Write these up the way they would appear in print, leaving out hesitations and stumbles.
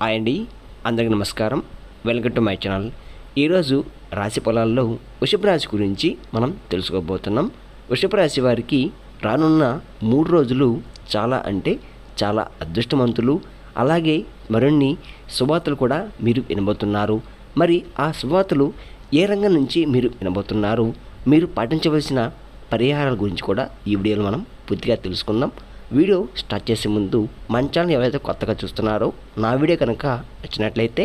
Hi అండి, అందరికీ నమస్కారం. Welcome to my channel. ఈరోజు రాశి ఫలాల్లో వృషభ రాశి గురించి మనం తెలుసుకోబోతున్నాం. వృషభ రాశి వారికి రానున్న 3 రోజులు చాలా అంటే చాలా అదృష్టవంతులు. అలాగే మరిన్ని శుభవార్తలు కూడా మీరు వినబోతున్నారు. మరి ఆ శుభవార్తలు ఏ రంగం నుంచి మీరు వినబోతున్నారు, మీరు పాటించవలసిన పరిహారాల గురించి కూడా ఈ వీడియోలో మనం పూర్తిగా తెలుసుకుందాం. వీడియో స్టార్ట్ చేసే ముందు మన ఛానల్ ఎవరైతే కొత్తగా చూస్తున్నారో నా వీడియో కనుక నచ్చినట్లయితే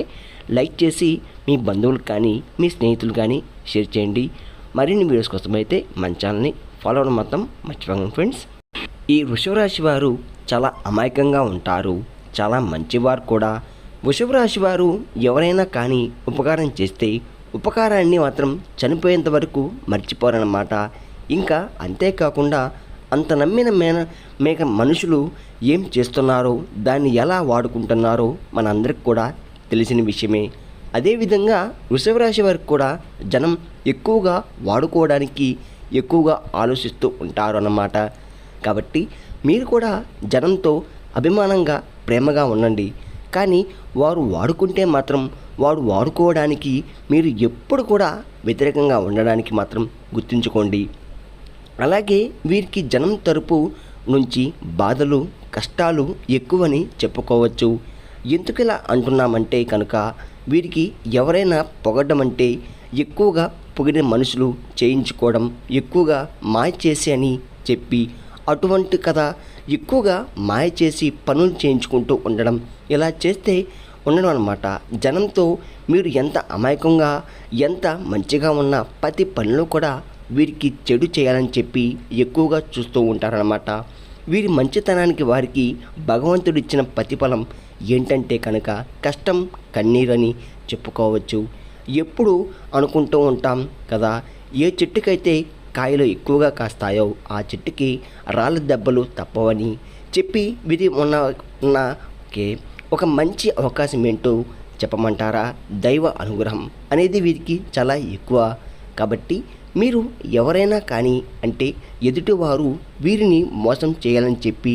లైక్ చేసి మీ బంధువులకు కానీ మీ స్నేహితులు కానీ షేర్ చేయండి. మరిన్ని వీడియోస్ కోసం అయితే మన ఛానల్ని ఫాలో అవ్వడం మాత్రం మర్చిపోకండి ఫ్రెండ్స్. ఈ వృషభ రాశి వారు చాలా అమాయకంగా ఉంటారు, చాలా మంచివారు కూడా. వృషభ రాశి వారు ఎవరైనా కానీ ఉపకారం చేస్తే ఉపకారాన్ని మాత్రం చనిపోయేంత వరకు మర్చిపోరన్నమాట. ఇంకా అంతేకాకుండా అంత నమ్మిన మేక మనుషులు ఏం చేస్తున్నారో దాన్ని ఎలా వాడుకుంటున్నారో మనందరికి కూడా తెలిసిన విషయమే. అదేవిధంగా వృషభ రాశి వారికి కూడా జనం ఎక్కువగా వాడుకోవడానికి ఎక్కువగా ఆలోచిస్తూ ఉంటారు అన్నమాట. కాబట్టి మీరు కూడా జనంతో అభిమానంగా ప్రేమగా ఉండండి. కానీ వారు వాడుకుంటే మాత్రం వాడు వాడుకోవడానికి మీరు ఎప్పుడు కూడా వ్యతిరేకంగా ఉండడానికి మాత్రం గుర్తుంచుకోండి. అలాగే వీరికి జనం తరపు నుంచి బాధలు కష్టాలు ఎక్కువని చెప్పుకోవచ్చు. ఎందుకు ఇలా అంటున్నామంటే కనుక వీరికి ఎవరైనా పొగడ్డం అంటే ఎక్కువగా పొగిడిన మనుషులు చేయించుకోవడం, ఎక్కువగా మాయ చేసి అని చెప్పి అటువంటి కథ ఎక్కువగా మాయ చేసి పనులు చేయించుకుంటూ ఉండడం, ఇలా చేస్తే ఉండడం అన్నమాట. జనంతో మీరు ఎంత అమాయకంగా ఎంత మంచిగా ఉన్న ప్రతి పనిలో కూడా వీరికి చెడు చేయాలని చెప్పి ఎక్కువగా చూస్తూ ఉంటారన్నమాట. వీరి మంచితనానికి వారికి భగవంతుడు ఇచ్చిన ప్రతిఫలం ఏంటంటే కనుక కష్టం కన్నీరని చెప్పుకోవచ్చు. ఎప్పుడు అనుకుంటూ ఉంటాం కదా, ఏ చెట్టుకైతే కాయలు ఎక్కువగా కాస్తాయో ఆ చెట్టుకి రాళ్ళ దెబ్బలు తప్పవని చెప్పి వీరి ఓకే, ఒక మంచి అవకాశం ఏంటో చెప్పమంటారా? దైవ అనుగ్రహం అనేది వీరికి చాలా ఎక్కువ. కాబట్టి మీరు ఎవరైనా కానీ అంటే ఎదుటివారు వీరిని మోసం చేయాలని చెప్పి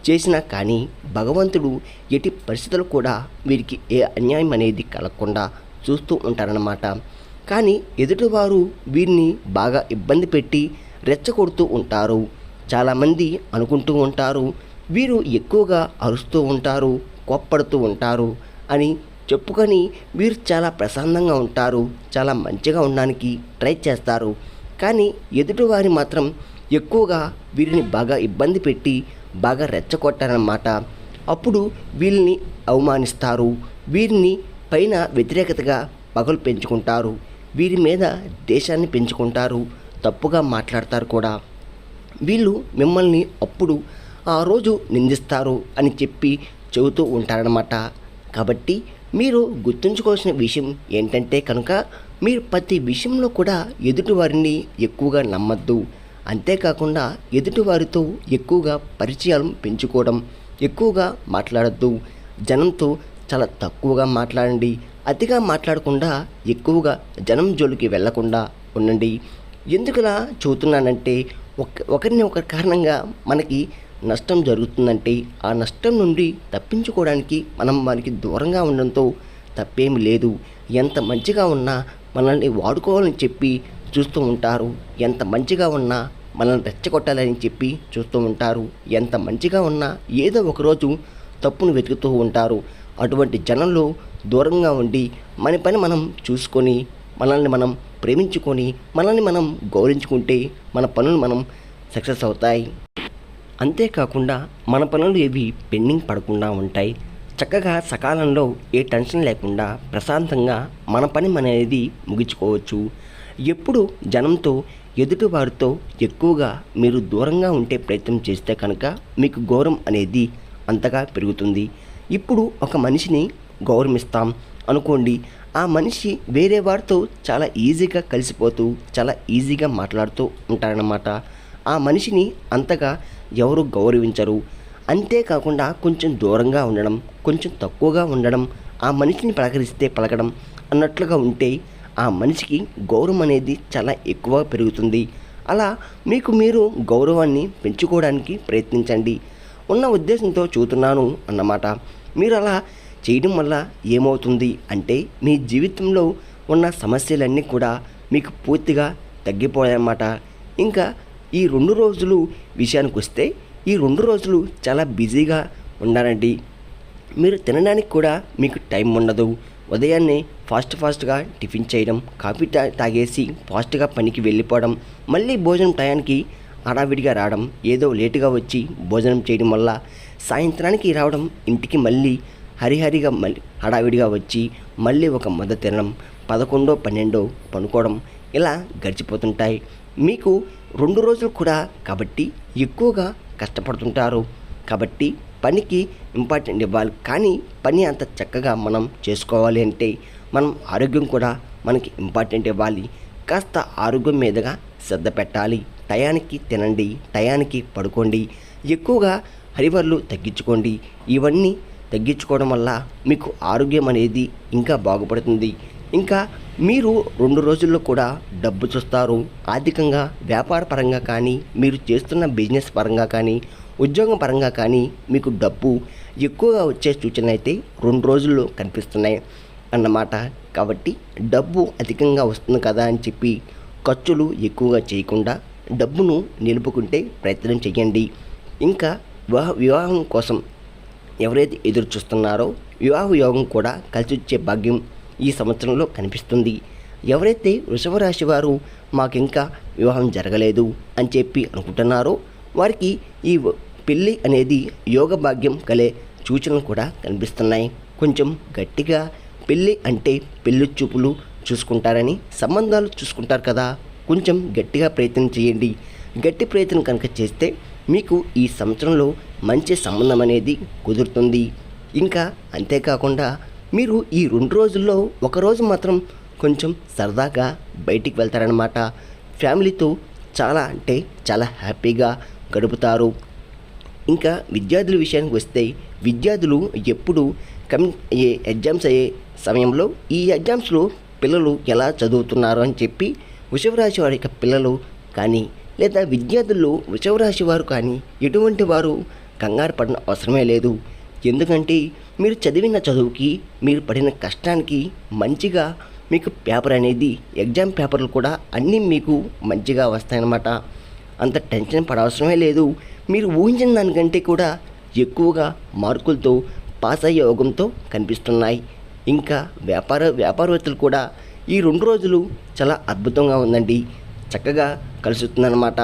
చేసినా కానీ భగవంతుడు ఎట్టి పరిస్థితులు కూడా వీరికి ఏ అన్యాయం అనేది కలగకుండా చూస్తూ ఉంటారన్నమాట. కానీ ఎదుటివారు వీరిని బాగా ఇబ్బంది పెట్టి రెచ్చగొడుతూ ఉంటారు. చాలామంది అనుకుంటూ ఉంటారు వీరు ఎక్కువగా అరుస్తూ ఉంటారు, కోప్పడుతూ ఉంటారు అని చెప్పుకొని వీరు చాలా ప్రశాంతంగా ఉంటారు, చాలా మంచిగా ఉండడానికి ట్రై చేస్తారు. కానీ ఎదుటివారి మాత్రం ఎక్కువగా వీరిని బాగా ఇబ్బంది పెట్టి బాగా రెచ్చగొట్టారన్నమాట. అప్పుడు వీరిని అవమానిస్తారు, వీరిని పైన వ్యతిరేకతగా పగలు పెంచుకుంటారు, వీరి మీద దేశాన్ని పెంచుకుంటారు, తప్పుగా మాట్లాడతారు కూడా. వీళ్ళు మిమ్మల్ని అప్పుడు ఆ రోజు నిందిస్తారు అని చెప్పి చెబుతూ ఉంటారన్నమాట. కాబట్టి మీరు గుర్తుంచుకోవాల్సిన విషయం ఏంటంటే కనుక మీరు ప్రతి విషయంలో కూడా ఎదుటివారిని ఎక్కువగా నమ్మద్దు. అంతేకాకుండా ఎదుటివారితో ఎక్కువగా పరిచయాలు పెంచుకోవడం, ఎక్కువగా మాట్లాడద్దు. జనంతో చాలా తక్కువగా మాట్లాడండి. అతిగా మాట్లాడకుండా ఎక్కువగా జనం జోలికి వెళ్లకుండా ఉండండి. ఎందుకులా చెబుతున్నానంటే ఒకరిని ఒక కారణంగా మనకి నష్టం జరుగుతుందంటే ఆ నష్టం నుండి తప్పించుకోవడానికి మనం వారికి దూరంగా ఉండడంతో తప్పేమి లేదు. ఎంత మంచిగా ఉన్నా మనల్ని వాడుకోవాలని చెప్పి చూస్తూ ఉంటారు, ఎంత మంచిగా ఉన్నా మనల్ని రెచ్చగొట్టాలని చెప్పి చూస్తూ ఉంటారు, ఎంత మంచిగా ఉన్నా ఏదో ఒకరోజు తప్పును వెతుకుతూ ఉంటారు. అటువంటి జనంలో దూరంగా ఉండి మన పని మనం చూసుకొని మనల్ని మనం ప్రేమించుకొని మనల్ని మనం గౌరవించుకుంటే మన పనులు మనం సక్సెస్ అవుతాయి. అంతేకాకుండా మన పనులు ఏవి పెండింగ్ పడకుండా ఉంటాయి. చక్కగా సకాలంలో ఏ టెన్షన్ లేకుండా ప్రశాంతంగా మన పని అనేది ముగించుకోవచ్చు. ఎప్పుడు జనంతో ఎదుటివారితో ఎక్కువగా మీరు దూరంగా ఉంటే ప్రయత్నం చేస్తే కనుక మీకు గౌరవం అనేది అంతగా పెరుగుతుంది. ఇప్పుడు ఒక మనిషిని గౌరవిస్తాం అనుకోండి, ఆ మనిషి వేరే వారితో చాలా ఈజీగా కలిసిపోతూ చాలా ఈజీగా మాట్లాడుతూ ఉంటారన్నమాట. ఆ మనిషిని అంతగా ఎవరు గౌరవించరు. అంతేకాకుండా కొంచెం దూరంగా ఉండడం, కొంచెం తక్కువగా ఉండడం, ఆ మనిషిని పలకరిస్తే పలకడం అన్నట్లుగా ఉంటే ఆ మనిషికి గౌరవం అనేది చాలా ఎక్కువ పెరుగుతుంది. అలా మీకు మీరు గౌరవాన్ని పెంచుకోవడానికి ప్రయత్నించండి. ఉన్న ఉద్దేశంతో చూస్తున్నాను అన్నమాట. మీరు అలా చేయడం వల్ల ఏమవుతుంది అంటే మీ జీవితంలో ఉన్న సమస్యలన్నీ కూడా మీకు పూర్తిగా తగ్గిపోయాయన్నమాట. ఇంకా ఈ 2 రోజులు విషయానికి వస్తే ఈ 2 రోజులు చాలా బిజీగా ఉండాలండి. మీరు తినడానికి కూడా మీకు టైం ఉండదు. ఉదయాన్నే ఫాస్ట్గా టిఫిన్ చేయడం, కాఫీ తాగేసి ఫాస్ట్గా పనికి వెళ్ళిపోవడం, మళ్ళీ భోజనం టయానికి హడావిడిగా రావడం, ఏదో లేటుగా వచ్చి భోజనం చేయడం వల్ల సాయంత్రానికి రావడం, ఇంటికి మళ్ళీ హరిహరిగా మళ్ళీ హడావిడిగా వచ్చి మళ్ళీ ఒక ముద్ద తినడం, 11, 12 పనుకోవడం ఇలా గడిచిపోతుంటాయి. మీకు 2 రోజులు కూడా కాబట్టి ఎక్కువగా కష్టపడుతుంటారు. కాబట్టి పనికి ఇంపార్టెంట్ ఇవ్వాలి. కానీ పని అంత చక్కగా మనం చేసుకోవాలి అంటే మనం ఆరోగ్యం కూడా మనకి ఇంపార్టెంట్ ఇవ్వాలి. కాస్త ఆరోగ్యం మీదుగా శ్రద్ధ పెట్టాలి. టయానికి తినండి, టయానికి పడుకోండి, ఎక్కువగా హరివర్లు తగ్గించుకోండి. ఇవన్నీ తగ్గించుకోవడం వల్ల మీకు ఆరోగ్యం అనేది ఇంకా బాగుపడుతుంది. ఇంకా మీరు 2 రోజుల్లో కూడా డబ్బు చూస్తారు. ఆర్థికంగా వ్యాపార పరంగా కానీ, మీరు చేస్తున్న బిజినెస్ పరంగా కానీ, ఉద్యోగం పరంగా కానీ మీకు డబ్బు ఎక్కువగా వచ్చే సూచనలు అయితే 2 రోజుల్లో కనిపిస్తున్నాయి అన్నమాట. కాబట్టి డబ్బు అధికంగా వస్తుంది కదా అని చెప్పి ఖర్చులు ఎక్కువగా చేయకుండా డబ్బును నిలుపుకుంటే ప్రయత్నం చేయండి. ఇంకా వివాహం కోసం ఎవరైతే ఎదురు చూస్తున్నారో వివాహ యోగం కూడా కలిసి వచ్చే భాగ్యం ఈ సంవత్సరంలో కనిపిస్తుంది. ఎవరైతే వృషభ రాశి వారు మాకింకా వివాహం జరగలేదు అని చెప్పి అనుకుంటున్నారో వారికి ఈ పెళ్ళి అనేది యోగ భాగ్యం కలే సూచనలు కూడా కనిపిస్తున్నాయి. కొంచెం గట్టిగా పెళ్ళి అంటే పెళ్ళి చూపులు చూసుకుంటారని సంబంధాలు చూసుకుంటారు కదా, కొంచెం గట్టిగా ప్రయత్నం చేయండి. గట్టి ప్రయత్నం కనుక చేస్తే మీకు ఈ సంవత్సరంలో మంచి సంబంధం అనేది కుదురుతుంది. ఇంకా అంతేకాకుండా మీరు ఈ 2 రోజుల్లో ఒకరోజు మాత్రం కొంచెం సరదాగా బయటికి వెళ్తారనమాట. ఫ్యామిలీతో చాలా అంటే చాలా హ్యాపీగా గడుపుతారు. ఇంకా విద్యార్థుల విషయానికి వస్తే విద్యార్థులు ఎప్పుడు ఎగ్జామ్స్ అయ్యే సమయంలో ఈ ఎగ్జామ్స్లో పిల్లలు ఎలా చదువుతున్నారు అని చెప్పి వృషభరాశి వారి యొక్క పిల్లలు కానీ లేదా విద్యార్థుల్లో వృషభరాశి వారు కానీ ఎటువంటి వారు కంగారు పడిన అవసరమే లేదు. ఎందుకంటే మీరు చదివిన చదువుకి మీరు పడిన కష్టానికి మంచిగా మీకు పేపర్ అనేది ఎగ్జామ్ పేపర్లు కూడా అన్నీ మీకు మంచిగా వస్తాయన్నమాట. అంత టెన్షన్ పడవసరమే లేదు. మీరు ఊహించిన దానికంటే కూడా ఎక్కువగా మార్కులతో పాస్ అయ్యే యోగంతో కనిపిస్తున్నాయి. ఇంకా వ్యాపారవేత్తలు కూడా ఈ 2 రోజులు చాలా అద్భుతంగా ఉందండి. చక్కగా కలుస్తుందన్నమాట.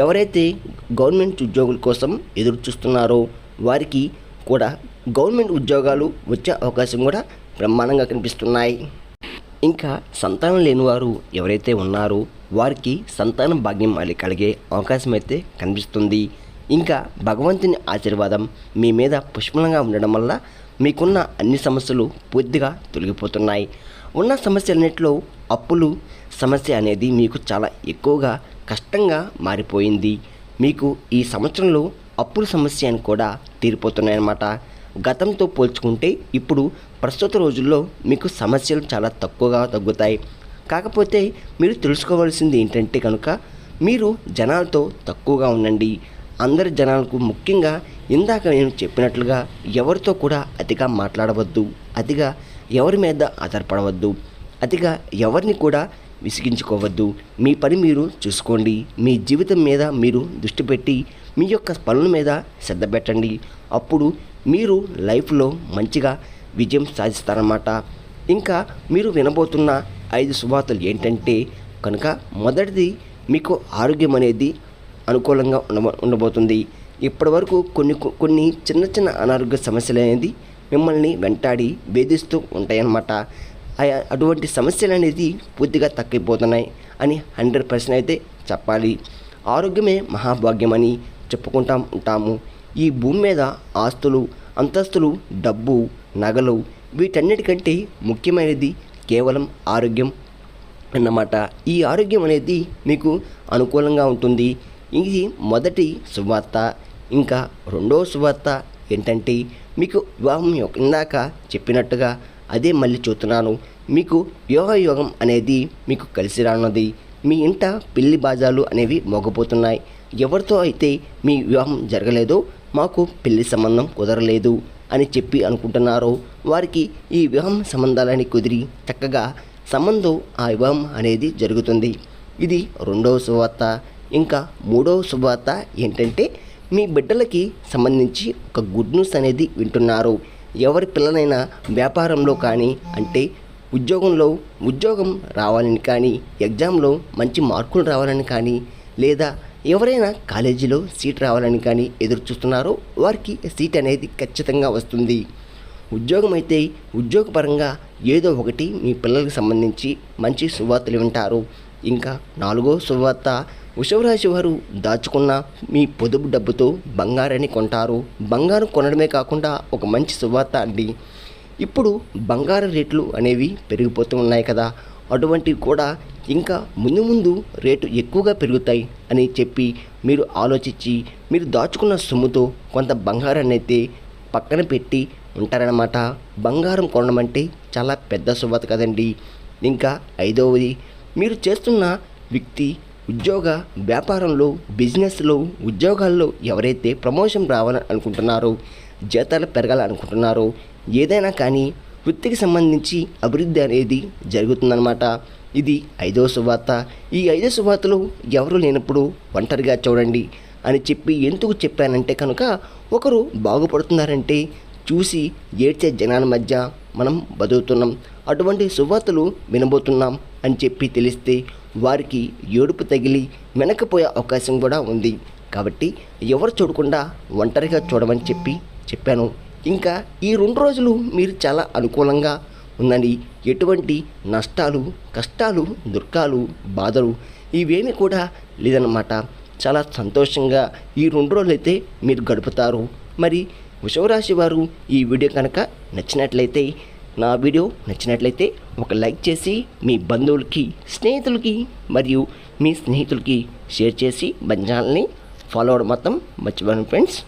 ఎవరైతే గవర్నమెంట్ ఉద్యోగుల కోసం ఎదురు చూస్తున్నారో వారికి కూడా గవర్నమెంట్ ఉద్యోగాలు వచ్చే అవకాశం కూడా బ్రహ్మాండంగా కనిపిస్తున్నాయి. ఇంకా సంతానం లేని వారు ఎవరైతే ఉన్నారో వారికి సంతానం భాగ్యం కలిగే అవకాశం అయితే కనిపిస్తుంది. ఇంకా భగవంతుని ఆశీర్వాదం మీ మీద పుష్పలంగా ఉండడం వల్ల మీకున్న అన్ని సమస్యలు పూర్తిగా తొలగిపోతున్నాయి. ఉన్న సమస్యలన్నింటిలో అప్పులు సమస్య అనేది మీకు చాలా ఎక్కువగా కష్టంగా మారిపోయింది. మీకు ఈ సంవత్సరంలో అప్పుల సమస్య అని కూడా తీరిపోతున్నాయన్నమాట. గతంతో పోల్చుకుంటే ఇప్పుడు ప్రస్తుత రోజుల్లో మీకు సమస్యలు చాలా తక్కువగా తగ్గుతాయి. కాకపోతే మీరు తెలుసుకోవాల్సింది ఏంటంటే కనుక మీరు జనాలతో తక్కువగా ఉండండి. అందరి జనాలకు ముఖ్యంగా ఇందాక నేను చెప్పినట్లుగా ఎవరితో కూడా అతిగా మాట్లాడవద్దు, అతిగా ఎవరి మీద ఆధారపడవద్దు, అతిగా ఎవరిని కూడా విసిగించుకోవద్దు. మీ పని మీరు చూసుకోండి. మీ జీవితం మీద మీరు దృష్టి పెట్టి మీ యొక్క పనుల మీద శ్రద్ధ పెట్టండి. అప్పుడు మీరు లైఫ్లో మంచిగా విజయం సాధిస్తారన్నమాట. ఇంకా మీరు వినబోతున్న 5 శుభవార్తలు ఏంటంటే కనుక మొదటిది మీకు ఆరోగ్యం అనేది అనుకూలంగా ఉండబోతుంది. ఇప్పటి వరకు కొన్ని చిన్న అనారోగ్య సమస్యలు అనేది మిమ్మల్ని వెంటాడి వేధిస్తూ ఉంటాయన్నమాట. అటువంటి సమస్యలు అనేది పూర్తిగా తగ్గిపోతున్నాయి అని 100% అయితే చెప్పాలి. ఆరోగ్యమే మహాభాగ్యం అని చెప్పుకుంటూ ఉంటాము. ఈ భూమి మీద ఆస్తులు, అంతస్తులు, డబ్బు, నగలు వీటన్నిటికంటే ముఖ్యమైనది కేవలం ఆరోగ్యం అన్నమాట. ఈ ఆరోగ్యం అనేది మీకు అనుకూలంగా ఉంటుంది. ఇది మొదటి శుభవార్త. ఇంకా రెండవ శుభవార్త ఏంటంటే మీకు వివాహం ఇందాక చెప్పినట్టుగా అదే మళ్ళీ చూస్తున్నాను. మీకు వివాహ యోగం అనేది మీకు కలిసి రానున్నది. మీ ఇంట పెళ్లి బాజాలు అనేవి మోగపోతున్నాయి. ఎవరితో అయితే మీ వివాహం జరగలేదో మాకు పెళ్లి సంబంధం కుదరలేదు, అని చెప్పి అనుకుంటున్నారో వారికి ఈ వివాహం సంబంధాలని కుదిరి చక్కగా సంబంధం ఆ వివాహం అనేది జరుగుతుంది. ఇది రెండవ శుభవార్త. ఇంకా మూడవ శుభవార్త ఏంటంటే మీ బిడ్డలకి సంబంధించి ఒక గుడ్ న్యూస్ అనేది వింటున్నారు. ఎవరి పిల్లలైనా వ్యాపారంలో కానీ అంటే ఉద్యోగం రావాలని కానీ ఎగ్జామ్లో మంచి మార్కులు రావాలని కానీ లేదా ఎవరైనా కాలేజీలో సీట్ రావాలని కానీ ఎదురు చూస్తున్నారో వారికి సీట్ అనేది ఖచ్చితంగా వస్తుంది. ఉద్యోగం అయితే ఉద్యోగపరంగా ఏదో ఒకటి మీ పిల్లలకు సంబంధించి మంచి శుభవార్తలు వింటారు. ఇంకా నాలుగో శుభవార్త వృషభ రాశి వారు దాచుకున్న మీ పొదుపు డబ్బుతో బంగారాన్ని కొంటారు. బంగారం కొనడమే కాకుండా ఒక మంచి శుభవార్త అండి. ఇప్పుడు బంగారం రేట్లు అనేవి పెరిగిపోతూ ఉన్నాయి కదా, అటువంటివి కూడా ఇంకా ముందు రేటు ఎక్కువగా పెరుగుతాయి అని చెప్పి మీరు ఆలోచించి మీరు దాచుకున్న సొమ్ముతో కొంత బంగారాన్ని అయితే పక్కన పెట్టి ఉంటారనమాట. బంగారం కొనడం అంటే చాలా పెద్ద శుభవార్త కదండి. ఇంకా ఐదవది, మీరు చేస్తున్న వ్యక్తి వ్యాపారంలో బిజినెస్లో ఉద్యోగాల్లో ఎవరైతే ప్రమోషన్ రావాలని అనుకుంటున్నారో జీతాలు పెరగాలనుకుంటున్నారో ఏదైనా కానీ వృత్తికి సంబంధించి అభివృద్ధి అనేది జరుగుతుందన్నమాట. ఇది ఐదవ శుభవార్త. ఈ 5 శుభవార్తలు ఎవరు లేనప్పుడు ఒంటరిగా చూడండి అని చెప్పి ఎందుకు చెప్పానంటే కనుక ఒకరు బాగుపడుతున్నారంటే చూసి ఏడ్చే జనాల మధ్య మనం బతుకుతున్నాం. అటువంటి శుభవార్తలు వినబోతున్నాం అని చెప్పి తెలిస్తే వారికి ఏడుపు తగిలి వెనకపోయే అవకాశం కూడా ఉంది. కాబట్టి ఎవరు చూడకుండా ఒంటరిగా చూడమని చెప్పాను. ఇంకా ఈ 2 రోజులు మీరు చాలా అనుకూలంగా ఉందని ఎటువంటి నష్టాలు, కష్టాలు, దుఃఖాలు, బాధలు ఇవేమీ కూడా లేదన్నమాట. చాలా సంతోషంగా ఈ 2 రోజులైతే మీరు గడుపుతారు. మరి వృషభ రాశి వారు ఈ వీడియో కనుక నచ్చినట్లయితే నా వీడియో నచ్చినట్లయితే ఒక లైక్ చేసి మీ బంధువులకి, స్నేహితులకి మరియు మీ స్నేహితులకి షేర్ చేసి మన ఛానల్ని ఫాలో అవ్వడం మొత్తం మర్చిపోండి ఫ్రెండ్స్.